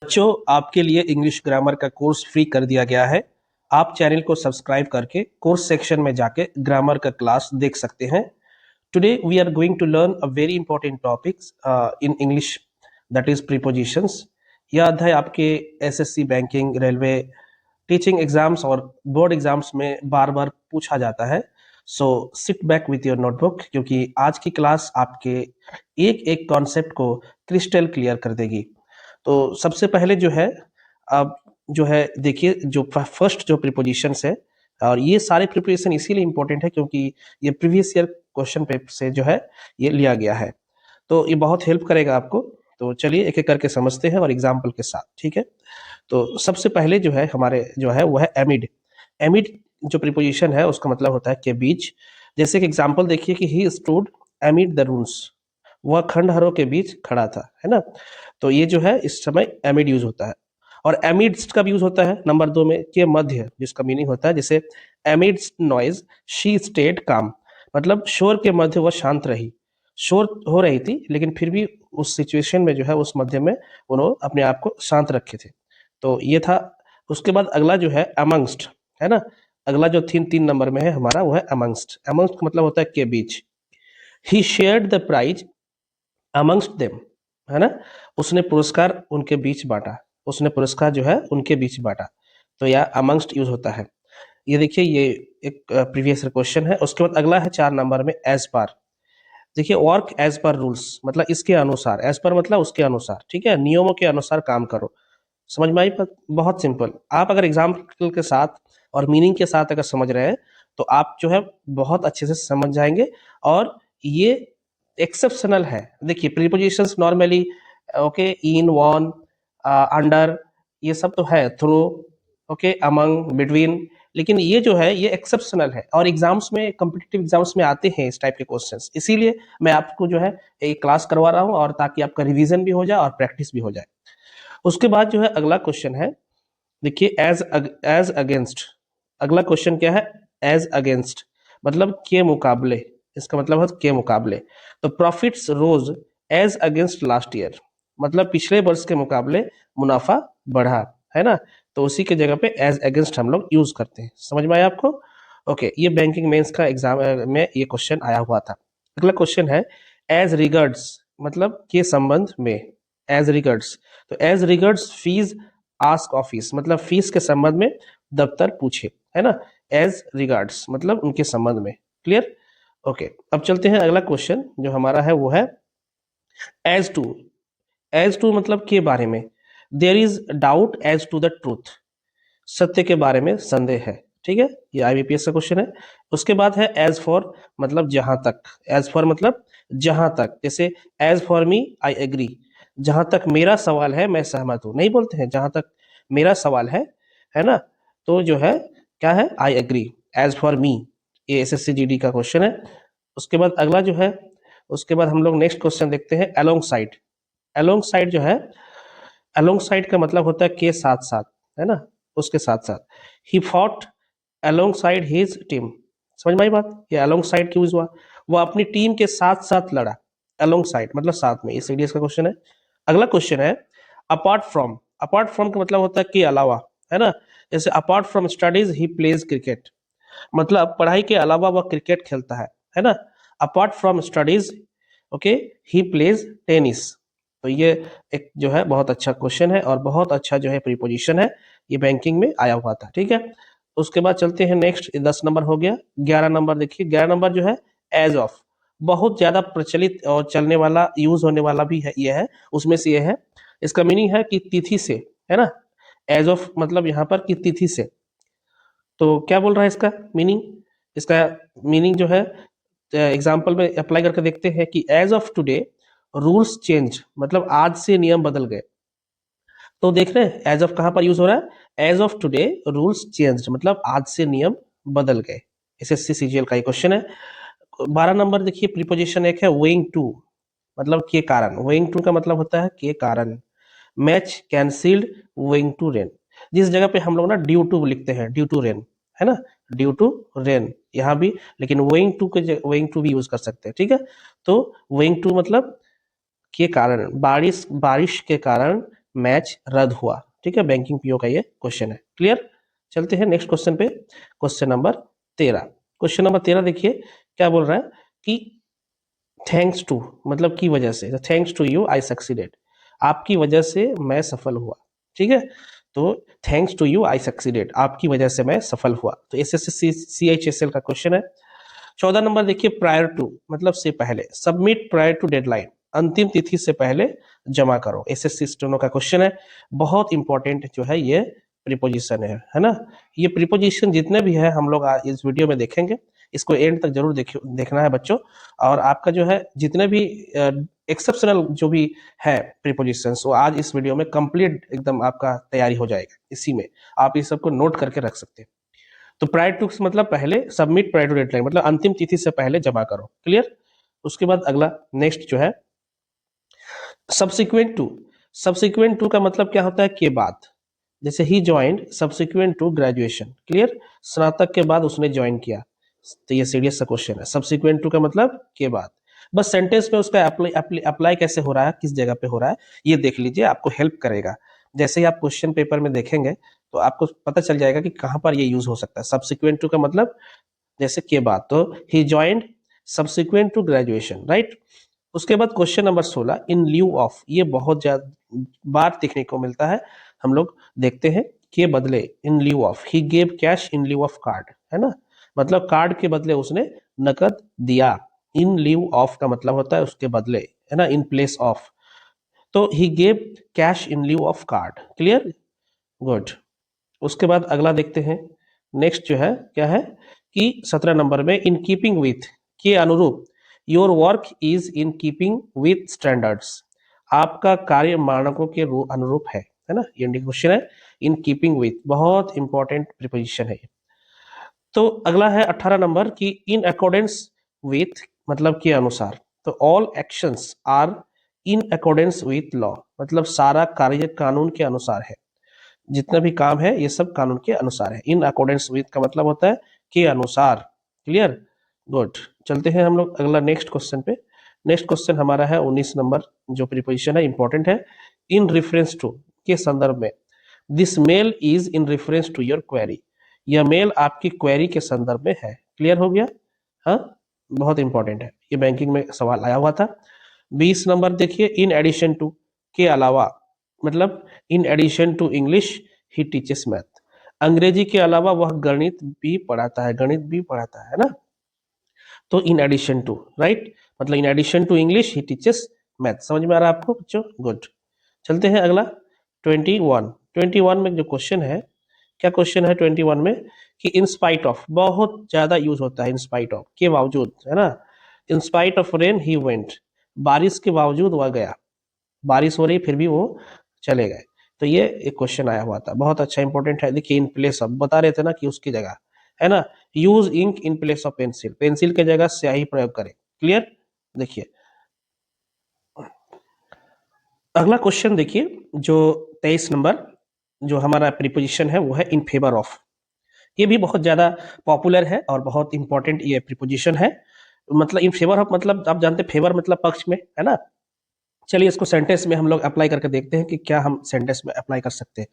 बच्चों, आपके लिए इंग्लिश ग्रामर का कोर्स फ्री कर दिया गया है। आप चैनल को सब्सक्राइब करके कोर्स सेक्शन में जाके ग्रामर का क्लास देख सकते हैं। Today we are going to learn a very important topics in English, that is prepositions. यह अध्याय आपके SSC, banking, railway, teaching exams और बोर्ड एग्जाम्स में बार बार पूछा जाता है। So sit back with your notebook, क्योंकि आज की क्लास आपके एक एक कॉन्सेप्ट को क्रिस्टल क्लियर कर देगी। तो सबसे पहले जो है, अब जो है देखिए, जो फर्स्ट जो प्रीपोजिशंस है, और ये सारे प्रिपरेशन इसीलिए इंपॉर्टेंट है क्योंकि ये प्रीवियस ईयर क्वेश्चन पेपर से जो है ये लिया गया है। तो ये बहुत हेल्प करेगा आपको। तो चलिए एक एक करके समझते हैं और एग्जाम्पल के साथ, ठीक है। तो सबसे पहले जो है हमारे जो है वो है एमिड। एमिड जो प्रीपोजिशन है उसका मतलब होता है के बीच। जैसे कि एग्जाम्पल देखिए कि ही स्टूड एमिड द रूम्स, वह खंडहरों के बीच खड़ा था, है ना। तो ये जो है इस समय एमिड यूज होता है। और एमिड्स का भी यूज होता है नंबर 2 में, के मध्य, जिसका मीनिंग होता है जैसे एमिड्स नॉइज शी स्टेड काम, मतलब शोर के मध्य वह शांत रही। शोर हो रही थी लेकिन फिर भी उस सिचुएशन में जो है उस मध्य में उन्होंने अपने आप को शांत रखे थे। तो ये था। उसके बाद अगला जो है अमंगस्ट, है ना। अगला जो 3 नंबर में है हमारा वो है अमंगस्ट। अमंगस्ट का मतलब होता है के बीच। He shared the prize amongst them, है ना। उसने पुरस्कार उनके बीच बांटा। उसने पुरस्कार जो है उनके बीच बांटा। तो यह अमंगस्ट यूज होता है। ये देखिए, ये एक प्रीवियस क्वेश्चन है। उसके बाद अगला है 4 नंबर में एज पर। देखिए, वर्क एज पर रूल्स, मतलब इसके अनुसार। एज पर मतलब उसके अनुसार, ठीक है, नियमों के अनुसार काम करो। समझ में आई बात? बहुत सिंपल। आप अगर एग्जाम्पल के साथ और मीनिंग के साथ अगर समझ रहे हैं तो आप जो है बहुत अच्छे से समझ जाएंगे। और ये एक्सेप्शनल है। देखिए, प्रीपोजिशंस नॉर्मली ओके, इन, वन, अंडर, ये सब तो है, थ्रू, ओके, अमंग, बिटवीन। लेकिन ये जो है ये एक्सेप्शनल है और एग्जाम्स में, कॉम्पिटिटिव एग्जाम्स में आते हैं इस टाइप के क्वेश्चंस। इसीलिए मैं आपको जो है एक क्लास करवा रहा हूँ, और ताकि आपका रिवीजन भी हो जाए और प्रैक्टिस भी हो जाए। उसके बाद जो है अगला क्वेश्चन है, देखिए, एज अगेंस्ट। अगला क्वेश्चन क्या है? एज अगेंस्ट मतलब के मुकाबले। इसका मतलब है के मुकाबले। तो प्रॉफिट्स रोज एज अगेंस्ट लास्ट ईयर, मतलब पिछले वर्ष के मुकाबले मुनाफा बढ़ा, है ना। तो उसी के जगह पे एज अगेंस्ट हम लोग यूज करते हैं। समझ में आया आपको? ओके, ये बैंकिंग मेंस का एग्जाम में ये क्वेश्चन आया हुआ था। अगला क्वेश्चन है एज रिगार्ड्स, मतलब के संबंध में। एज रिगार्ड्स, तो as regards fees ask office, मतलब फीस के संबंध में दफ्तर पूछे, है ना। एज रिगार्ड्स मतलब उनके संबंध में। क्लियर? ओके, अब चलते हैं अगला क्वेश्चन जो हमारा है वो है एज टू। एज टू मतलब के बारे में। There is doubt as to the truth, सत्य के बारे में संदेह है, ठीक है। ये आईबीपीएस का क्वेश्चन है। उसके बाद है एज फॉर, मतलब जहां तक। एज फॉर मतलब जहां तक। जैसे as for me I agree, जहां तक मेरा सवाल है मैं सहमत हूं। नहीं बोलते हैं जहां तक मेरा सवाल है ना। तो जो है क्या है? I agree, as for me. ये एसएससी जीडी का क्वेश्चन है। उसके बाद अगला जो है, उसके बाद हम लोग नेक्स्ट क्वेश्चन देखते हैं अलोंग साइड। अलोंग साइड जो है, अलोंग साइड का मतलब होता है के साथ साथ, है ना, उसके साथ साथ। He fought along side his team. समझ में आई बात? ये अलोंग साइड क्यों हुआ? वो अपनी टीम के साथ साथ लड़ा। अलोंग साइड मतलब साथ में। ये सीडीएस का क्वेश्चन है। अगला क्वेश्चन है अपार्ट फ्रॉम। अपार्ट फ्रॉम का मतलब होता है के अलावा, है ना। जैसे apart from studies he plays cricket, मतलब पढ़ाई के अलावा वह क्रिकेट खेलता है ना। Apart from studies okay he plays tennis. तो ये एक जो है बहुत अच्छा क्वेश्चन है और बहुत अच्छा जो है प्रीपोजिशन है। ये बैंकिंग में आया हुआ था, ठीक है। उसके बाद चलते हैं नेक्स्ट। 10 नंबर हो गया। 11 नंबर देखिए। 11 नंबर जो है एज ऑफ, बहुत ज्यादा प्रचलित और चलने वाला, यूज होने वाला भी है, ये है उसमें से ये है। इसका मीनिंग है कि तिथि से, है ना। एज ऑफ मतलब यहाँ पर कि तिथि से। तो क्या बोल रहा है इसका मीनिंग? इसका मीनिंग जो है एग्जाम्पल में अप्लाई करके देखते हैं कि as of today rules change, मतलब आज से नियम बदल गए। तो देख रहे हैं एज ऑफ कहाँ पर यूज हो रहा है? As of today rules change, मतलब आज से नियम बदल गए। एसएससी सीजीएल का ये क्वेश्चन है। 12 नंबर देखिए, प्रीपोजिशन एक है वेइंग टू, मतलब के कारण। वेइंग टू का मतलब होता है के कारण। Match cancelled owing to rain, जिस जगह पे हम लोग ना ड्यू टू लिखते हैं, ड्यू टू रेन, है ना, ड्यू टू रेन यहाँ भी। लेकिन वेइंग टू के वेइंग टू भी यूज कर सकते हैं, ठीक है। तो वेइंग टू मतलब के कारण, बारिश, बारिश के कारण मैच रद्द हुआ। ठीक है, बैंकिंग पीओ का ये क्वेश्चन है। क्लियर? चलते हैं नेक्स्ट क्वेश्चन पे, क्वेश्चन नंबर 13। क्वेश्चन नंबर 13 देखिए क्या बोल रहा है कि थैंक्स टू मतलब की वजह से, thanks to you I succeeded, आपकी वजह से मैं सफल हुआ। ठीक है, तो thanks to you I succeeded, आपकी वजह से मैं सफल हुआ। तो एसएससी सीएचएसएल का क्वेश्चन है। 14 नंबर देखिए प्रायर टू मतलब से पहले, सबमिट प्रायर टू डेडलाइन, अंतिम तिथि से पहले जमा करो। एसएससी स्टेनो का क्वेश्चन है, बहुत इंपॉर्टेंट जो है ये प्रीपोजिशन है ना। ये प्रीपोजिशन जितने भी है हम लोग आज इस वीडियो में देखेंगे, इसको एंड तक जरूर देखना है बच्चों। और आपका जो है जितने भी एक्सेप्शनल जो भी है प्रीपोजिशंस वो आज इस वीडियो में कंप्लीट एकदम आपका तैयारी हो जाएगा। इसी में आप इस सबको नोट करके रख सकते हैं। तो प्रायर टू मतलब पहले, सबमिट प्रायर टू डेडलाइन मतलब अंतिम तिथि से पहले जमा करो। क्लियर? उसके बाद अगला नेक्स्ट जो है सब्सिक्वेंट टू। सब्सिक्वेंट टू का मतलब क्या होता है? के बाद। जैसे he joined subsequent to graduation. Clear? स्नातक के बाद उसने ज्वाइन किया। तो ये सीरियस सा क्वेश्चन है। सब्सिक्वेंट टू का मतलब के बाद। बस सेंटेंस में उसका अप्लाई कैसे हो रहा है, किस जगह पे हो रहा है, ये देख लीजिए, आपको हेल्प करेगा। जैसे ही आप क्वेश्चन पेपर में देखेंगे तो आपको पता चल जाएगा कि कहां पर ये यूज हो सकता है। सब्सिक्वेंट टू का मतलब जैसे के बाद, तो he joined subsequent to graduation, right. उसके बाद question number 16 in lieu of, ये बहुत ज्यादा बार देखने को मिलता है। हम लोग देखते हैं के बदले, in lieu of, he gave cash in lieu of card, है ना, मतलब कार्ड के बदले उसने नकद दिया। इन ल्यू ऑफ का मतलब होता है उसके बदले, है ना, इन प्लेस ऑफ। तो he gave cash in lieu of card. Clear? Good. उसके बाद अगला देखते हैं। नेक्स्ट जो है क्या है कि 17 नंबर में इन कीपिंग विथ के अनुरूप, your work is in keeping with standards, आपका कार्य मानकों के अनुरूप है ना। ये क्वेश्चन है इन कीपिंग विथ, बहुत इंपॉर्टेंट प्रीपोजिशन है। तो अगला है 18 नंबर की इन अकॉर्डेंस विथ मतलब के अनुसार। तो all actions are in accordance with law, मतलब सारा कार्य कानून के अनुसार है। जितना भी काम है ये सब कानून के अनुसार है। इन अकॉर्डेंस विथ का मतलब होता है के अनुसार। क्लियर? गुड। चलते हैं हम लोग अगला नेक्स्ट क्वेश्चन पे। नेक्स्ट क्वेश्चन हमारा है 19 नंबर, जो प्रीपोजिशन है इंपॉर्टेंट है। इन रेफरेंस टू के संदर्भ में, this mail is in reference to your query, यह मेल आपकी क्वेरी के संदर्भ में है। क्लियर हो गया? हाँ, बहुत इंपॉर्टेंट है, ये बैंकिंग में सवाल आया हुआ था। 20 नंबर देखिए इन एडिशन टू के अलावा, मतलब in addition to English he teaches math, अंग्रेजी के अलावा वह गणित भी पढ़ाता है, गणित भी पढ़ाता है ना। तो इन एडिशन टू, राइट, मतलब in addition to English he teaches math. समझ में आ रहा है आपको बच्चों? गुड। चलते हैं अगला 21। 21 में जो क्वेश्चन है, क्या क्वेश्चन है 21 में कि इन स्पाइट ऑफ, बहुत ज्यादा यूज होता है इन स्पाइट ऑफ, के बावजूद, है ना। In spite of rain he went, बारिश के बावजूद वह गया, बारिश हो रही फिर भी वो चले गए। तो ये एक क्वेश्चन आया हुआ था, बहुत अच्छा इंपॉर्टेंट है। देखिए इन प्लेस ऑफ बता रहे थे ना कि उसकी जगह, है ना, use ink in place of pencil, pencil के जगह स्याही प्रयोग करें। क्लियर? देखिए अगला क्वेश्चन देखिए जो 23 नंबर जो हमारा प्रीपोजिशन है वो है इन फेवर ऑफ। ये भी बहुत ज्यादा पॉपुलर है और बहुत इंपॉर्टेंट ये प्रीपोजिशन है। मतलब इन फेवर ऑफ मतलब आप जानते हैं फेवर मतलब पक्ष में, है ना। चलिए इसको सेंटेंस में हम लोग अप्लाई करके देखते हैं कि क्या हम सेंटेंस में अप्लाई कर सकते हैं।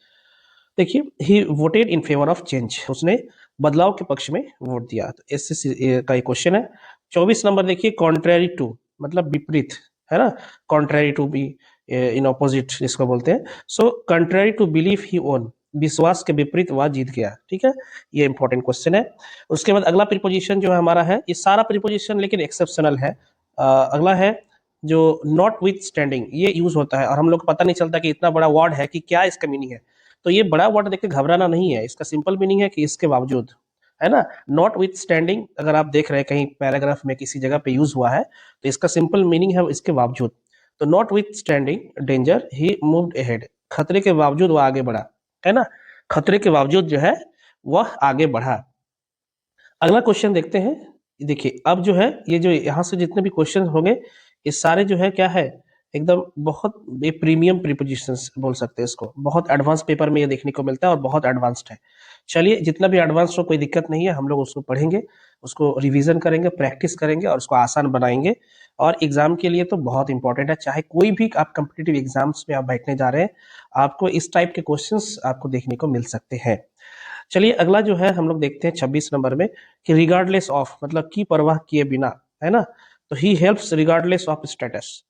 देखिए he voted in favour of change, उसने बदलाव के पक्ष में वोट दिया। तो इससे का क्वेश्चन है। 24 नंबर देखिए कॉन्ट्रेरी टू मतलब विपरीत, है ना, contrary to be in opposite जिसको बोलते हैं। So contrary to belief he own, विश्वास के विपरीत वह जीत गया। ठीक है, ये इंपॉर्टेंट क्वेश्चन है। उसके बाद अगला प्रीपोजिशन जो है हमारा है, ये सारा प्रीपोजिशन लेकिन एक्सेप्शनल है। अगला है जो नॉट विथ स्टैंडिंग, ये यूज होता है और हम लोग को पता नहीं चलता कि इतना बड़ा वर्ड है कि क्या इसका मीनिंग है। तो ये बड़ा वर्ड देख के घबराना नहीं है, इसका सिंपल मीनिंग है कि इसके बावजूद, है ना। नॉट विथ स्टैंडिंग अगर आप देख रहे हैं कहीं पैराग्राफ में किसी जगह पे यूज हुआ है तो इसका सिंपल मीनिंग है इसके बावजूद। तो not with standing danger he moved ahead, खतरे के बावजूद वह आगे बढ़ा, है ना, खतरे के बावजूद जो है वह आगे बढ़ा। अगला क्वेश्चन देखते हैं। देखिए अब जो है ये जो यहाँ से जितने भी क्वेश्चन होंगे ये सारे जो है क्या है, एकदम बहुत ये प्रीमियम प्रीपोजिशंस बोल सकते हैं इसको, बहुत एडवांस पेपर में ये देखने को मिलता है और बहुत एडवांस्ड है। चलिए जितना भी एडवांस हो कोई दिक्कत नहीं है, हम लोग उसको पढ़ेंगे, उसको रिवीजन करेंगे, प्रैक्टिस करेंगे और उसको आसान बनाएंगे और एग्जाम के लिए तो बहुत इंपॉर्टेंट है। चाहे कोई भी आप कम्पिटिटिव एग्जाम्स में आप बैठने जा रहे हैं, आपको इस टाइप के क्वेश्चंस आपको देखने को मिल सकते हैं। चलिए अगला जो है हम लोग देखते हैं 26 नंबर में कि रिगार्डलेस ऑफ मतलब की परवाह किए बिना, है ना। तो he helps regardless of status,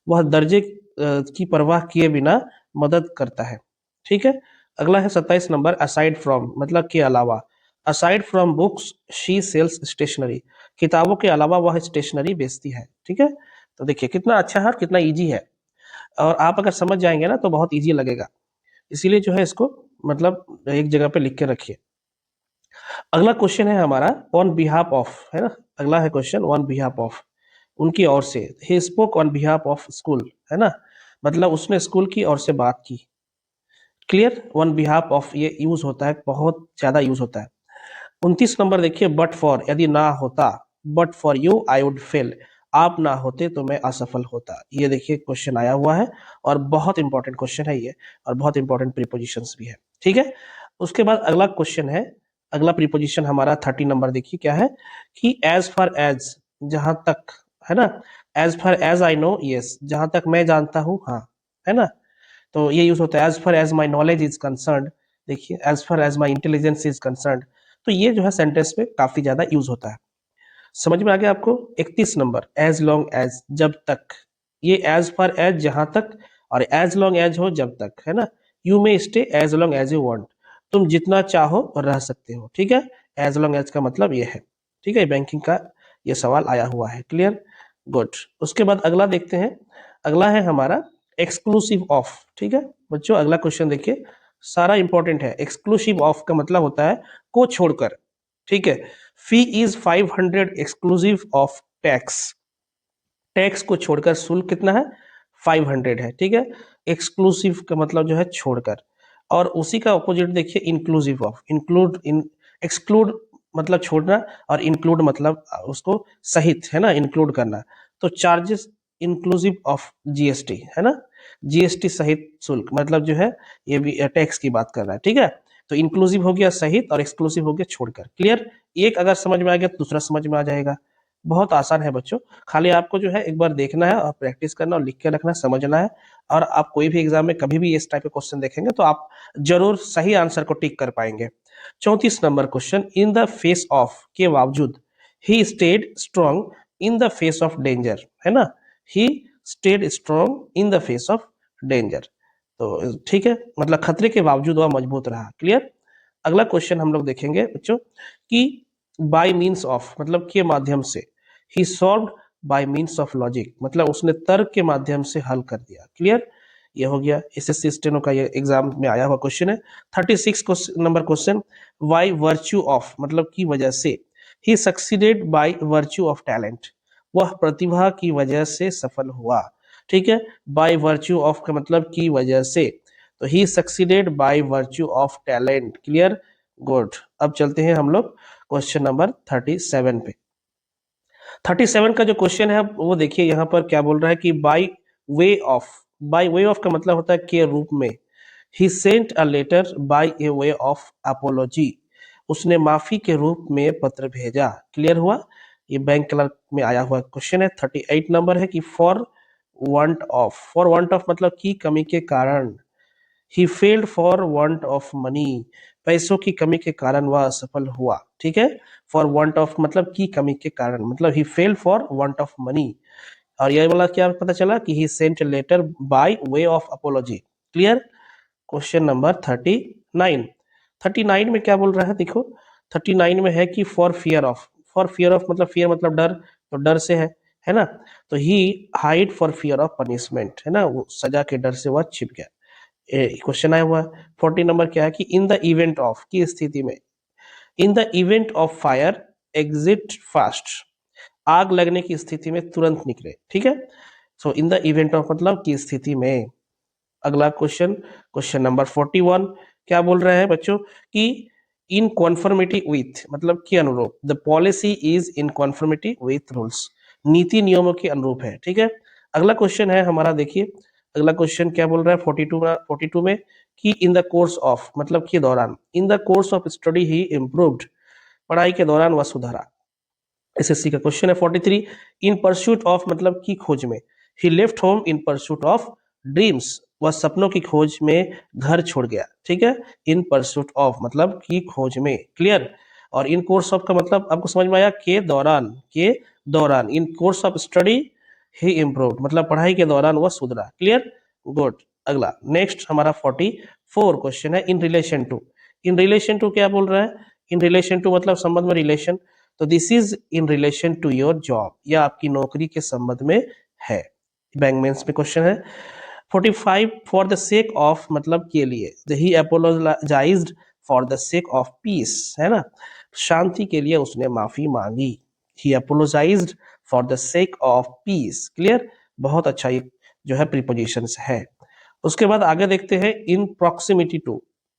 वह दर्जे की परवाह किए बिना मदद करता है। ठीक है। अगला है 27 नंबर असाइड फ्रॉम मतलब के अलावा। Aside from books she sells stationery, किताबों के अलावा वह स्टेशनरी बेचती है। ठीक है। तो देखिए कितना अच्छा है और कितना इजी है, और आप अगर समझ जाएंगे ना तो बहुत इजी लगेगा, इसीलिए जो है इसको मतलब एक जगह पे लिख के रखिए। अगला क्वेश्चन है हमारा ऑन बिहाफ ऑफ, है ना। अगला है क्वेश्चन ऑन बिहाफ ऑफ, उनकी ओर से। He spoke on behalf of school, है ना, मतलब उसने स्कूल की ओर से बात की। क्लियर। ऑन बिहाफ ऑफ ये यूज होता है, बहुत ज्यादा यूज होता है। 29 नंबर देखिए बट फॉर, यदि ना होता, but for you I would fail, आप ना होते तो मैं असफल होता। ये देखिए क्वेश्चन आया हुआ है और बहुत इंपॉर्टेंट क्वेश्चन है ये, और बहुत इंपॉर्टेंट प्रीपोजिशंस भी है। ठीक है। उसके बाद अगला क्वेश्चन है, अगला प्रीपोजिशन हमारा 30 नंबर देखिए क्या है कि एज फार एज, जहां तक, है ना। As far as I know, yes, जहां तक मैं जानता हूँ, हाँ, है ना। तो ये यूज होता है as far as my knowledge is concern, देखिए as far as my intelligence is concern. तो ये जो है सेंटेंस में काफी ज्यादा यूज होता है। समझ में आ गया आपको। 31 नंबर एज लॉन्ग एज, जब तक, ये एज फार एज जहां तक, और एज लॉन्ग एज हो जब तक, है ना। You may stay as long as you want, तुम जितना चाहो रह सकते हो। ठीक है। एज लॉन्ग एज का मतलब ये है। ठीक है, बैंकिंग का ये सवाल आया हुआ है। Clear, good. उसके बाद अगला देखते हैं, अगला है हमारा एक्सक्लूसिव ऑफ। ठीक है बच्चों, अगला क्वेश्चन देखिए, सारा इंपॉर्टेंट है। एक्सक्लूसिव ऑफ का मतलब होता है को छोड़कर। ठीक है। फी is 500 exclusive of tax, tax को छोड़कर शुल्क कितना है, 500 है। ठीक है। एक्सक्लूसिव का मतलब जो है छोड़कर, और उसी का ऑपोजिट देखिए inclusive of, include in, exclude मतलब छोड़ना, और इंक्लूड मतलब उसको सहित, है ना, इंक्लूड करना। तो चार्जेस इंक्लूसिव ऑफ जीएसटी, है ना, जीएसटी सहित शुल्क, मतलब जो है ये भी टैक्स की बात कर रहा है। ठीक है। तो इंक्लूसिव हो गया सहित, और एक्सक्लूसिव हो गया छोड़कर। क्लियर। एक अगर समझ में आ गया तो दूसरा समझ में आ जाएगा। बहुत आसान है बच्चों, खाली आपको जो है एक बार देखना है और प्रैक्टिस करना और लिख के रखना, समझना है। और आप कोई भी एग्जाम में कभी भी इस टाइप के क्वेश्चन देखेंगे तो आप जरूर सही आंसर को टिक कर पाएंगे। 34 number question, in the face of के बावजूद, he stayed strong in the face of danger, है ना। He stayed strong in the face of danger. तो ठीक है, मतलब खतरे के बावजूद वह मजबूत रहा। क्लियर। अगला क्वेश्चन हम लोग देखेंगे बच्चों कि बाय मीन्स ऑफ मतलब के माध्यम से, he solved by means of logic, मतलब उसने तर्क के माध्यम से हल कर दिया। क्लियर। ये हो गया एसएससी स्टेनो का, ये एग्जाम में आया हुआ क्वेश्चन है। 36 number question, by virtue of मतलब की वजह से, he succeeded by virtue of talent, वह प्रतिभा की वजह से सफल हुआ। ठीक है। बाय वर्च्यू ऑफ का मतलब की वजह से, तो he succeeded by virtue of talent. Clear, good. अब चलते हैं हम लोग क्वेश्चन नंबर 37 पे। 37 का जो क्वेश्चन है वो देखिए यहाँ पर क्या बोल रहा है कि by way of, by way of का मतलब होता है के रूप में। He sent a letter by a way of apology, उसने माफी के रूप में पत्र भेजा। क्लियर हुआ। ये बैंक क्लर्क में आया हुआ क्वेश्चन है। 38 नंबर है कि for want of, for want of मतलब की कमी के कारण। He failed for want of money, पैसों की कमी के कारण वह असफल हुआ। ठीक है। फॉर वांट ऑफ मतलब की कमी के कारण, मतलब he failed for want of money. और ये वाला क्या पता चला कि he sent letter by way of apology. Clear. Question number 39। 39 में क्या बोल रहा है देखो, 39 में है कि for fear of, for fear of मतलब फियर मतलब डर, तो डर से है ना। तो he hide for fear of punishment, है ना, वो सजा के डर से वह छिप गया। क्वेश्चन आया हुआ है। 40 नंबर क्या है कि इन द इवेंट ऑफ की स्थिति में, in the event of fire exit fast, आग लगने की स्थिति में तुरंत निकले। ठीक है। सो इन द इवेंट ऑफ मतलब की स्थिति में। अगला क्वेश्चन, क्वेश्चन नंबर 41 क्या बोल रहे हैं बच्चों कि इन कॉन्फर्मिटी विथ मतलब के अनुरूप, the policy is in conformity with rules, नीति नियमों के अनुरूप है। ठीक है। अगला क्वेश्चन है हमारा देखिए, अगला क्वेश्चन क्या बोल रहा है 42 में कि इन द कोर्स ऑफ मतलब के दौरान, in the course of study he improved, पढ़ाई के दौरान वह सुधरा। एसएससी का क्वेश्चन है 43, इन परस्यूट ऑफ मतलब की खोज में, he left home in pursuit of dreams, वह सपनों की खोज में घर छोड़ गया, ठीक है। इन परस्यूट ऑफ मतलब की खोज में, क्लियर। और इन कोर्स ऑफ का मतलब आपको समझ में आया, के दौरान, के दौरान। In course of study he improved मतलब पढ़ाई के दौरान वह सुधरा, क्लियर, गुड। अगला नेक्स्ट हमारा 44 क्वेश्चन है, in relation to. In relation to क्या बोल रहा है, इन रिलेशन टू मतलब संबंध में, रिलेशन, तो this is in relation to your job, या आपकी नौकरी के संबंध में है। बैंक मेंस में क्वेश्चन है 45, फॉर द सेक ऑफ मतलब के लिए, he apologised for the sake of peace, है ना, शांति के लिए उसने माफी मांगी। He apologised for the sake of peace, clear, बहुत अच्छा ये जो है प्रीपोजिशंस है। उसके बाद आगे देखते हैं इन प्रॉक्सिमिटी टू,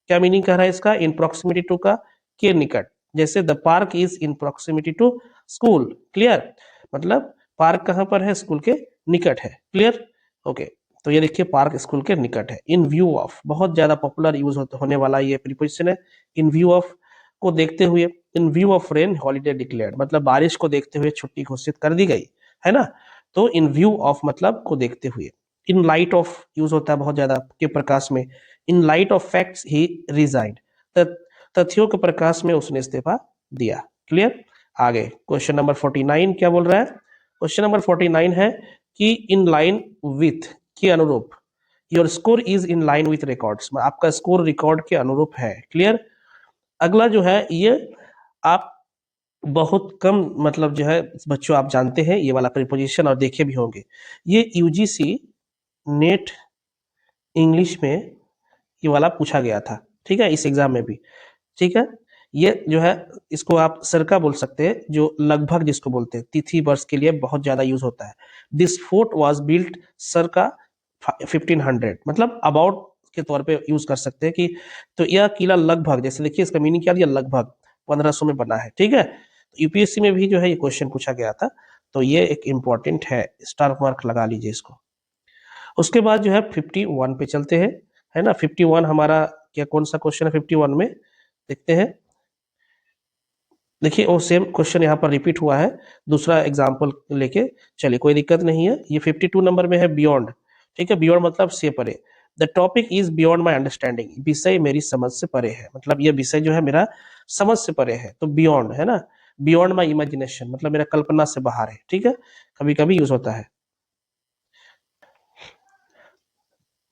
क्या मीनिंग कर रहा है इसका, इन प्रॉक्सिमिटी टू का के निकट, जैसे the park is in proximity to school, clear, मतलब पार्क कहां पर है, स्कूल के निकट है, क्लियर, ओके। तो ये देखिए पार्क स्कूल के निकट है। इन व्यू ऑफ बहुत ज्यादा पॉपुलर यूज होने वाला ये प्रीपोजिशन है, इन व्यू ऑफ को देखते हुए, इन view of rain holiday declared मतलब बारिश को देखते हुए छुट्टी घोषित कर दी गई, है ना। तो इन व्यू ऑफ मतलब को देखते हुए। इन लाइट ऑफ यूज होता है बहुत ज्यादा के प्रकाश में, in light of facts he resigned, तथ्यों के प्रकाश में उसने इस्तीफा दिया, क्लियर। आगे क्वेश्चन नंबर 49 क्या बोल रहा है, क्वेश्चन नंबर 49 है कि इन लाइन विथ के अनुरूप, your score is in line with records, आपका स्कोर रिकॉर्ड के अनुरूप है, क्लियर। अगला जो है ये आप बहुत कम मतलब जो है बच्चों आप जानते हैं ये वाला प्रीपोजिशन और देखे भी होंगे, ये यूजीसी नेट इंग्लिश में ये वाला पूछा गया था, ठीक है, इस एग्जाम में भी, ठीक है। ये जो है इसको आप सरका बोल सकते हैं, जो लगभग जिसको बोलते हैं, तिथि वर्ष के लिए बहुत ज्यादा यूज होता है। दिस फोर्ट वाज बिल्ट सरका 1500 मतलब अबाउट के तौर पे यूज कर सकते हैं कि, तो यह किला लगभग, जैसे देखिए इसका मीनिंग क्या दिया, लगभग 1500 में बना है, ठीक है। तो यूपीएससी में भी जो है ये क्वेश्चन पूछा गया था, तो ये एक इंपॉर्टेंट है, स्टार मार्क लगा लीजिए इसको। उसके बाद जो है 51 पे चलते हैं, है ना। 51 हमारा क्या कौन सा क्वेश्चन है 51 में, देखते हैं। देखिए वो सेम क्वेश्चन यहाँ पर रिपीट हुआ है, दूसरा एग्जाम्पल लेके चलिए, कोई दिक्कत नहीं है। ये 52 नंबर में है बियॉन्ड, ठीक है, बियॉन्ड मतलब से परे। The topic is beyond my understanding, विषय मेरी समझ से परे है, मतलब ये विषय जो है मेरा समझ से परे है, तो बियॉन्ड, है ना। बियॉन्ड माई इमेजिनेशन मतलब मेरा कल्पना से बाहर है, ठीक है, कभी कभी यूज होता है।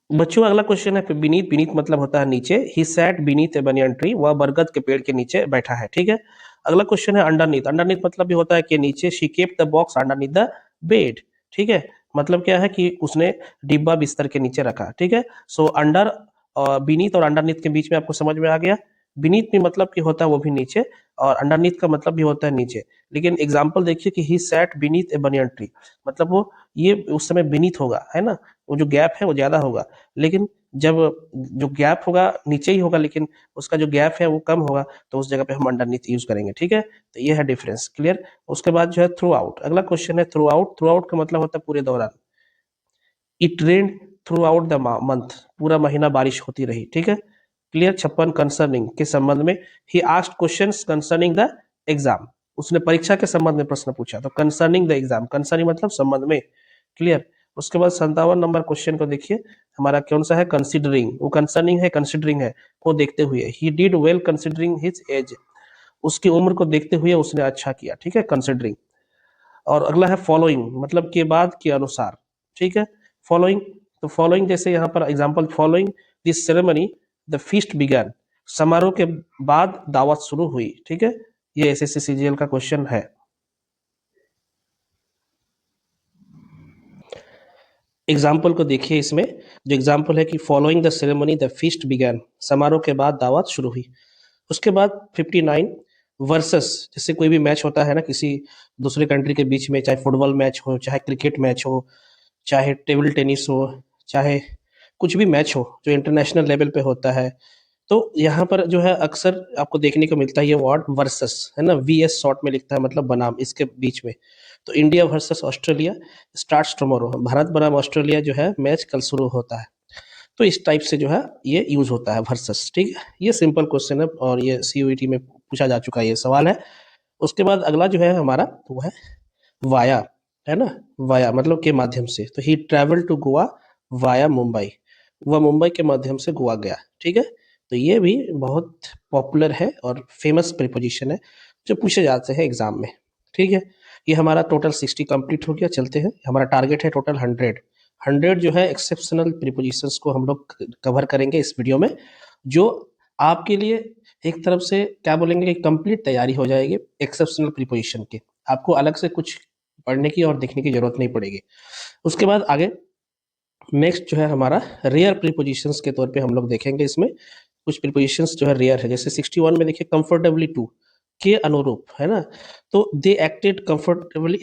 बच्चों अगला क्वेश्चन है बीनीथ, बीनीथ मतलब होता है नीचे, he sat beneath A banyan tree, वह बरगद के पेड़ के नीचे बैठा है, ठीक है। अगला क्वेश्चन है अंडरनीथ, अंडरनीथ मतलब भी होता है कि नीचे, she kept the box underneath the bed, ठीक है, मतलब क्या है कि उसने डिब्बा बिस्तर के नीचे रखा, ठीक है। सो अंडर बीनीथ और अंडरनीथ के बीच में आपको समझ में आ गया। बीनीथ भी मतलब कि होता है वो भी नीचे, और अंडरनीथ का मतलब भी होता है नीचे, लेकिन एग्जाम्पल देखिए कि he sat beneath A banyan tree, मतलब वो ये उस समय बीनीथ होगा, है ना, वो जो गैप है वो ज्यादा होगा, लेकिन जब जो गैप होगा नीचे ही होगा, लेकिन उसका जो गैप है वो कम होगा, तो उस जगह पे हम अंडरनीथ यूज करेंगे, ठीक है। तो ये है डिफरेंस, क्लियर। उसके बाद जो है थ्रू आउट, अगला क्वेश्चन है थ्रू आउट, थ्रू आउट का मतलब होता है पूरे दौरान। It rain through out the month, पूरा महीना बारिश होती रही, ठीक है, क्लियर। 56 कंसर्निंग के संबंध में, he asked questions concerning the exam, उसने परीक्षा के संबंध में प्रश्न पूछा, तो कंसर्निंग द एग्जाम, कंसर्निंग मतलब संबंध में, क्लियर। उसके बाद 57 नंबर क्वेश्चन को देखिए, हमारा कौन सा है, कंसिडरिंग, वो कंसर्निंग है कंसिडरिंग है, को देखते हुए, he did well considering his age, उसकी उम्र को देखते हुए उसने अच्छा किया, ठीक है, कंसिडरिंग। और अगला है फॉलोइंग मतलब के बाद के अनुसार, ठीक है, फॉलोइंग, तो फॉलोइंग जैसे यहाँ पर example, following this ceremony the feast began, समारोह के बाद दावत शुरू हुई, ठीक है, ये एसएससी सीजीएल का क्वेश्चन है। एग्जाम्पल को देखिए इसमें, जो एग्जाम्पल है कि following the ceremony the feast began, समारोह के बाद दावत शुरू हुई। उसके बाद 59 वर्सेस, जैसे कोई भी मैच होता है ना किसी दूसरे कंट्री के बीच में, चाहे फुटबॉल मैच हो, चाहे क्रिकेट मैच हो, चाहे टेबल टेनिस हो, चाहे कुछ भी मैच हो जो इंटरनेशनल लेवल पे होता है, तो यहाँ पर जो है अक्सर आपको देखने को मिलता है ये वर्ड वर्सेस, है ना, वी एस शॉर्ट में लिखता है मतलब बनाम इसके बीच में। तो India versus Australia starts tomorrow, Bharat बनाम ऑस्ट्रेलिया जो है मैच कल शुरू होता है, तो इस टाइप से जो है ये यूज होता है वर्सेस, ठीक है। ये सिंपल क्वेश्चन है और ये सीयूईटी में पूछा जा चुका है ये सवाल है। उसके बाद अगला जो है हमारा वो है वाया, है ना, वाया मतलब के माध्यम से। तो he travel to Goa via Mumbai, वह मुंबई के माध्यम से गोवा गया, ठीक है। तो ये भी बहुत पॉपुलर है और फेमस प्रीपोजिशन है जो पूछे जाते हैं एग्जाम में, ठीक है। ये हमारा टोटल 60 कंप्लीट हो गया। चलते हैं, हमारा टारगेट है टोटल 100 जो है एक्सेप्शनल प्रीपोजिशंस को हम लोग कवर करेंगे इस वीडियो में, जो आपके लिए एक तरफ से क्या बोलेंगे कि कंप्लीट तैयारी हो जाएगी एक्सेप्शनल प्रीपोजिशन की, आपको अलग से कुछ पढ़ने की और देखने की जरूरत नहीं पड़ेगी। उसके बाद आगे नेक्स्ट जो है हमारा रेयर प्रीपोजिशंस के तौर पे हम लोग देखेंगे। इसमें कुछ प्रीपोजिशंस जो है रेयर है, जैसे 61 में देखिए कंफर्टेबली टू के अनुरूप, है ना। तो दे एक्टेड कंफर्टेबली,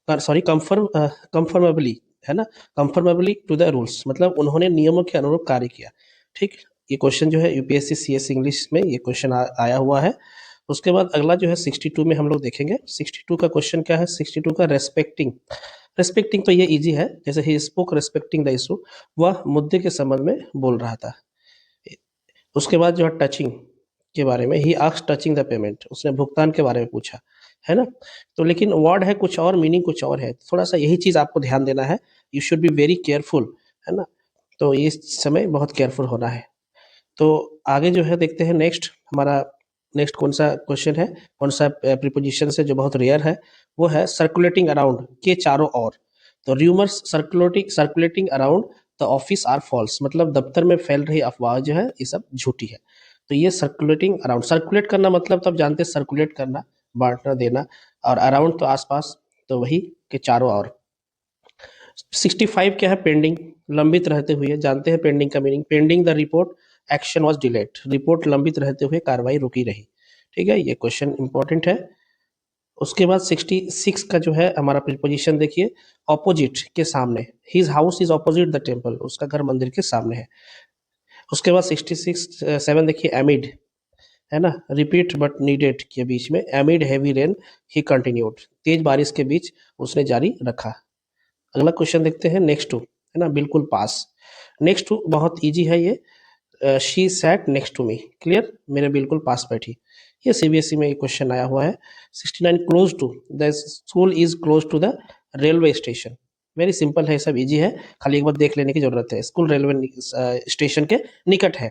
सॉरी कंफर्मेबली, है ना, कंफर्मेबली टू द रूल्स, मतलब उन्होंने नियमों के अनुरूप कार्य किया, ठीक। ये क्वेश्चन जो है यूपीएससी सीएस इंग्लिश में ये क्वेश्चन आया हुआ है। उसके बाद अगला जो है 62 में हम लोग देखेंगे। 62 का क्वेश्चन क्या है, 62 का रेस्पेक्टिंग। रेस्पेक्टिंग तो ये इजी है, जैसे he spoke respecting the issue, वह मुद्दे के संबंध में बोल रहा था। उसके बाद जो है टचिंग के बारे में, he asked touching the payment, उसने भुगतान के बारे में पूछा, है ना। तो लेकिन वर्ड है कुछ और, मीनिंग कुछ और है, थोड़ा सा यही चीज आपको ध्यान देना है। You should be very careful, है ना। तो इस समय बहुत केयरफुल होना है। तो आगे जो है देखते हैं नेक्स्ट हमारा, नेक्स्ट कौन सा क्वेश्चन है, कौन सा प्रीपोजिशन है जो बहुत रेयर है, वो है सर्कुलेटिंग अराउंड, के चारों ओर। तो rumours circulating around the office are false, मतलब दफ्तर में फैल रही अफवाह जो है ये सब झूठी है। तो ये सर्कुलेटिंग अराउंड, सर्कुलेट करना मतलब तब जानते हैं सर्कुलेट करना, बांटना देना, और अराउंड तो आसपास, तो वही के चारों ओर। 65 क्या है, पेंडिंग, लंबित रहते हुए, जानते हैं पेंडिंग का meaning, pending the report action was delayed, report लंबित रहते हुए कार्रवाई रुकी रही, ठीक है। ये क्वेश्चन इंपॉर्टेंट है। उसके बाद 66 का जो है हमारा प्रीपोजिशन देखिए, ऑपोजिट के सामने, his house is opposite the temple, उसका घर मंदिर के सामने है। उसके बाद 7 देखिए, एमिड, है ना, रिपीट बट नीडेड के बीच में, amid heavy rain he continued, तेज बारिश के बीच उसने जारी रखा। अगला क्वेश्चन देखते हैं, नेक्स्ट टू, है ना, बिल्कुल पास। नेक्स्ट टू बहुत इजी है ये, she sat next to me, clear, मेरे बिल्कुल पास बैठी। ये सीबीएसई में ये क्वेश्चन आया हुआ है। 69 close to, the school is close to the railway station, very simple है, सब इजी है, खाली एक बार देख लेने की जरूरत है, स्कूल रेलवे स्टेशन के निकट है।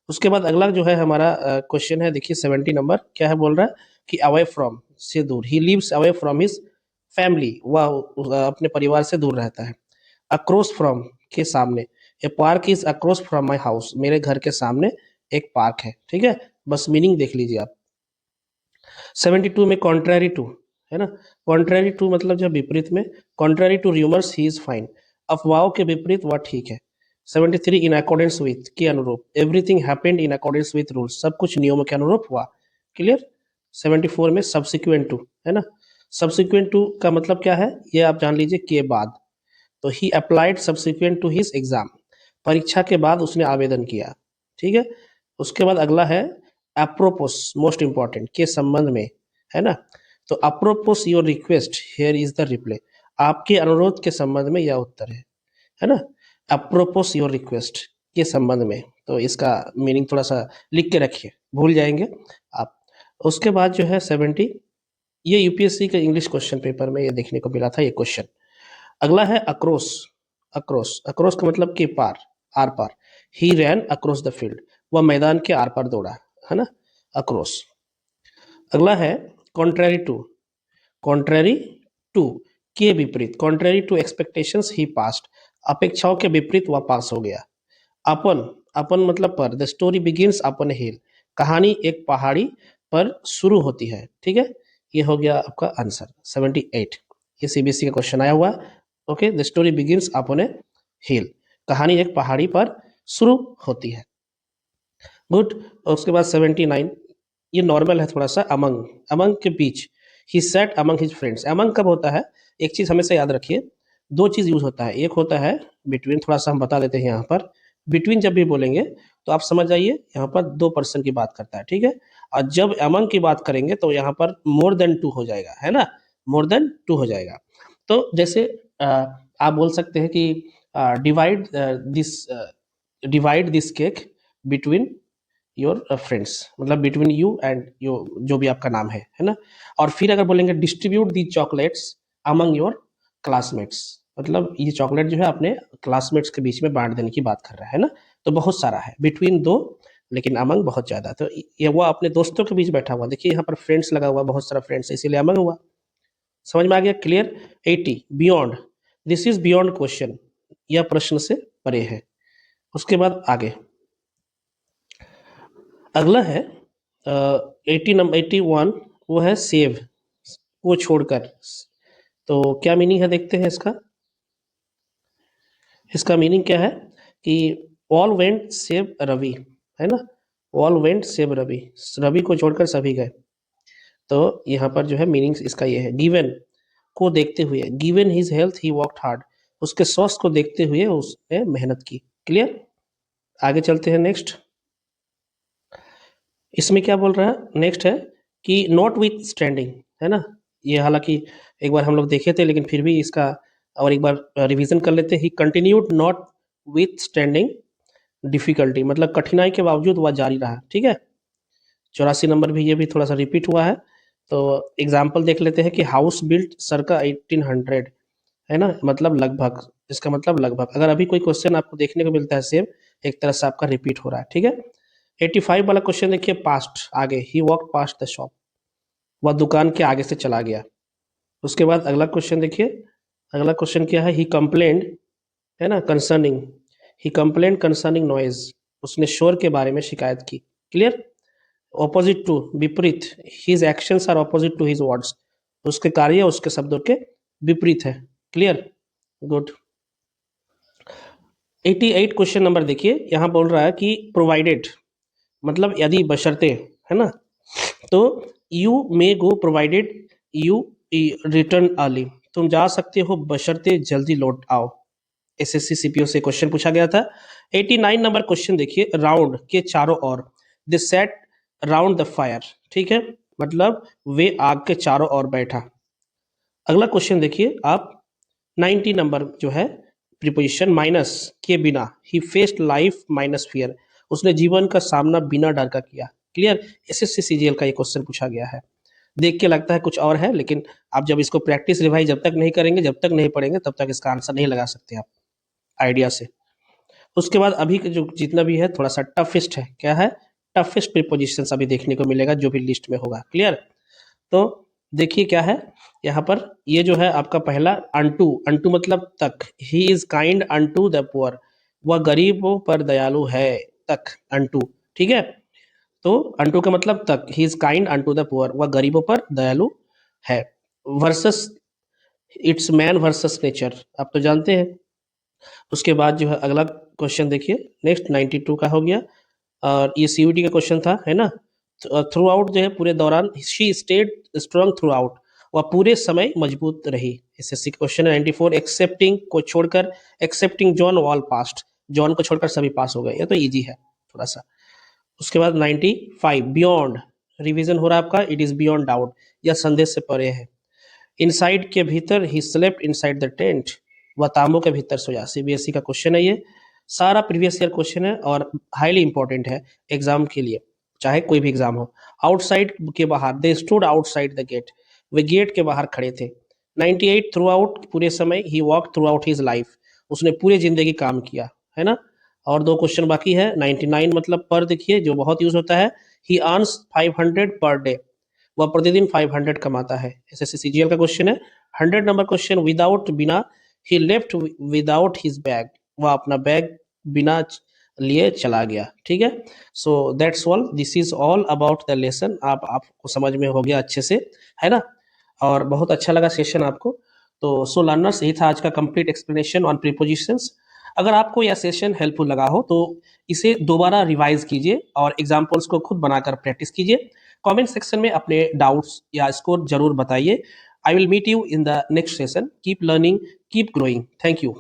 उसके बाद अगला जो है हमारा क्वेश्चन है, देखिए 70 नंबर, क्या है, बोल रहा है कि अवे फ्रॉम से दूर, he lives away from his family, वह अपने परिवार से दूर रहता है। अक्रॉस फ्रॉम के सामने, a park is across from my house, मेरे घर के सामने एक पार्क है, ठीक है। बस मीनिंग देख लीजिए आप। 72 में कॉन्ट्ररी टू, है ना, कॉन्ट्ररी टू मतलब जब विपरीत में, contrary to rumours he is fine, अफवाहों के विपरीत वह ठीक है। 73 इन अकॉर्डेंस विथ के अनुरूप, everything happened in accordance with rules, सब कुछ नियमों के अनुरूप हुआ, क्लियर। 74 में सब्सिक्वेंट टू, है ना, सब्सिक्वेंट टू का मतलब क्या है, ये आप जान लीजिए, के बाद। तो he applied subsequent to his exam, परीक्षा के बाद उसने आवेदन किया, ठीक है। उसके बाद अगला है अप्रोपोस, मोस्ट इंपॉर्टेंट, के संबंध में, है ना। तो apropos your request here is the reply, आपके अनुरोध के संबंध में यह उत्तर है ना। अप्रोपोस योर रिक्वेस्ट के संबंध में, तो इसका मीनिंग थोड़ा सा लिख के रखिए, भूल जाएंगे आप। उसके बाद जो है 70, ये यूपीएससी के इंग्लिश क्वेश्चन पेपर में ये देखने को मिला था ये क्वेश्चन। अगला है अक्रॉस, अक्रॉस, अक्रॉस का मतलब के पार, आर पार। He ran across the field, वह मैदान के आर पार दौड़ा, है ना, अक्रॉस। अगला है कॉन्ट्ररी टू, कॉन्ट्ररी टू के विपरीत, contrary to expectations he passed, अपेक्षाओं के विपरीत वह पास हो गया। अपन, अपन मतलब पर, द स्टोरी बिगिंस अपन हिल, कहानी एक पहाड़ी पर शुरू होती है, ठीक है। ये हो गया आपका आंसर 78, ये सीबीएसई का क्वेश्चन आया हुआ। Okay, the story begins upon a hill, कहानी एक पहाड़ी पर शुरू होती है, गुड। उसके बाद 79, ये नॉर्मल है थोड़ा सा, अमंग, अमंग के बीच, he set among his friends, among कब होता है, एक चीज हमेशा याद रखिए, दो चीज यूज होता है, एक होता है बिटवीन, थोड़ा सा हम बता देते हैं यहाँ पर, बिटवीन जब भी बोलेंगे तो आप समझ जाइए यहाँ पर 2 पर्सन की बात करता है, ठीक है। और जब अमंग की बात करेंगे तो यहाँ पर मोर देन 2 हो जाएगा, है ना, मोर देन 2 हो जाएगा। तो जैसे आप बोल सकते हैं कि divide this, divide this cake between your friends, मतलब बिटवीन यू एंड यो जो भी आपका नाम है ना। और फिर अगर बोलेंगे distribute the chocolates among your classmates, मतलब ये चॉकलेट जो है अपने क्लासमेट्स के बीच में बांट देने की बात कर रहा है ना। तो बहुत सारा है, बिटवीन दो, लेकिन अमंग बहुत ज्यादा। तो ये वो अपने दोस्तों के बीच बैठा हुआ, देखिए यहाँ पर फ्रेंड्स लगा हुआ, बहुत सारा फ्रेंड्स, इसीलिए अमंग हुआ। समझ में आ गया? Clear. 80 beyond, this is beyond question, यह प्रश्न से परे है। उसके बाद आगे अगला है 80 नंबर 81, वो है सेव को छोड़कर। तो क्या मीनिंग है देखते हैं इसका। इसका मीनिंग क्या है कि ऑल वेंट सेव रवि, है ना। All went save Ravi, Ravi को छोड़कर सभी गए। तो यहाँ पर जो है मीनिंग इसका ये है, गिवन को देखते हुए, given his health he worked hard, उसके स्वास्थ्य को देखते हुए उसने मेहनत की। क्लियर। आगे चलते हैं नेक्स्ट। इसमें क्या बोल रहा है नेक्स्ट है कि नॉट विथ स्टैंडिंग, है ना। ये हालांकि एक बार हम लोग देखे थे, लेकिन फिर भी इसका और एक बार रिवीजन कर लेते हैं। ही continued not with standing difficulty, मतलब कठिनाई के बावजूद वह जारी रहा। ठीक है। 84 नंबर भी ये भी थोड़ा सा रिपीट हुआ है। तो एग्जाम्पल देख लेते हैं कि हाउस बिल्ट सर्का 1800, है ना, मतलब लगभग, इसका मतलब लगभग। अगर अभी कोई क्वेश्चन आपको देखने को मिलता है सेम, एक तरह से आपका रिपीट हो रहा है। ठीक है। 85 वाला क्वेश्चन देखिए, पास्ट आगे, ही वॉक पास्ट द शॉप, वह दुकान के आगे से चला गया। उसके बाद अगला क्वेश्चन देखिए, अगला क्वेश्चन क्या है, ही कंप्लेंड, है ना, concerning, he complained concerning noise, उसने शोर के बारे में शिकायत की। क्लियर। ऑपोजिट टू, विपरीत, his actions are opposite to his words, उसके कार्य उसके शब्दों के विपरीत है। Clear, good. 88 क्वेश्चन नंबर देखिए, यहाँ बोल रहा है कि प्रोवाइडेड, मतलब यदि बशर्ते, है ना। तो you may go provided you return early, तुम जा सकते हो बशर्ते जल्दी लौट आओ। एसएससी सीपीओ से क्वेश्चन पूछा गया था। 89 नंबर क्वेश्चन देखिए, राउंड के चारों ओर, दे सेट राउंड द फायर, ठीक है, मतलब वे आग के चारों ओर बैठा। अगला क्वेश्चन देखिए आप, 90 नंबर जो है, प्रीपोजिशन माइनस के बिना, ही फेस्ड लाइफ माइनस फियर, उसने जीवन का सामना बिना डर का किया। क्लियर। एसएससी सीजीएल का ये क्वेश्चन पूछा गया है। देख के लगता है कुछ और है, लेकिन आप जब इसको प्रैक्टिस रिवाइज जब तक नहीं करेंगे, जब तक नहीं पढ़ेंगे, तब तक इसका आंसर नहीं लगा सकते आप आइडिया से। उसके बाद अभी के जो जितना भी है थोड़ा सा टफेस्ट है, क्या है, टफेस्ट प्रीपोजिशन अभी देखने को मिलेगा जो भी लिस्ट में होगा। क्लियर। तो देखिए क्या है यहाँ पर, ये जो है आपका पहला अनटू, अनटू मतलब तक, he is kind unto the poor, वह गरीबों पर दयालु है, तक अनटू। ठीक है। तो अनटू का मतलब तक, he is kind unto the poor, वह गरीबों पर दयालु है। Versus, it's man versus nature, आप तो जानते हैं। उसके बाद जो है अगला क्वेश्चन देखिए, नेक्स्ट 92 का हो गया, और ये सीयूटी का क्वेश्चन था, है ना। थ्रू आउट जो है पूरे दौरान, she stayed strong throughout, वह पूरे समय मजबूत रही। एसएससी का क्वेश्चन है। 94 एक्सेप्टिंग को छोड़कर, accepting John all past, John को छोड़कर सभी पास हो गए, ये तो इजी है थोड़ा सा। उसके बाद 95 बियॉन्ड, रिवीजन हो रहा है आपका, इट इज बियॉन्ड डाउट, यह संदेश से परे है। इनसाइड के भीतर, he slept inside the tent, वह तांबू के भीतर सोया। सीबीएसई का क्वेश्चन है ये, सारा प्रीवियस ईयर क्वेश्चन है और हाईली इंपॉर्टेंट है एग्जाम के लिए, चाहे कोई भी एग्जाम हो। आउटसाइड के बाहर, they stood outside the gate, वे गेट के बाहर खड़े थे। 98 थ्रू आउट, पूरे समय, he walk throughout his life, उसने पूरी जिंदगी काम किया, है ना। और दो क्वेश्चन बाकी है। 99 मतलब पर, देखिए जो बहुत यूज होता है, ही अर्न्स 500 पर डे, वह प्रतिदिन 500 कमाता है। एसएससी सीजीएल का क्वेश्चन है। 100 नंबर क्वेश्चन, विदाउट बिना, ही लेफ्ट विदाउट हिज बैग, वह अपना बैग बिना लिए चला गया। ठीक है। So that's all, this is all about the lesson. आपको समझ में हो गया अच्छे से, है ना, और बहुत अच्छा लगा सेशन आपको। तो सो लर्नर्स, यही था आज का कंप्लीट एक्सप्लेनेशन ऑन प्रीपोजिशंस। अगर आपको यह सेशन हेल्पफुल लगा हो तो इसे दोबारा रिवाइज कीजिए और एग्जाम्पल्स को खुद बनाकर प्रैक्टिस कीजिए। कमेंट सेक्शन में अपने डाउट्स या स्कोर जरूर बताइए। I will meet you in the next session. Keep learning, keep growing. Thank you.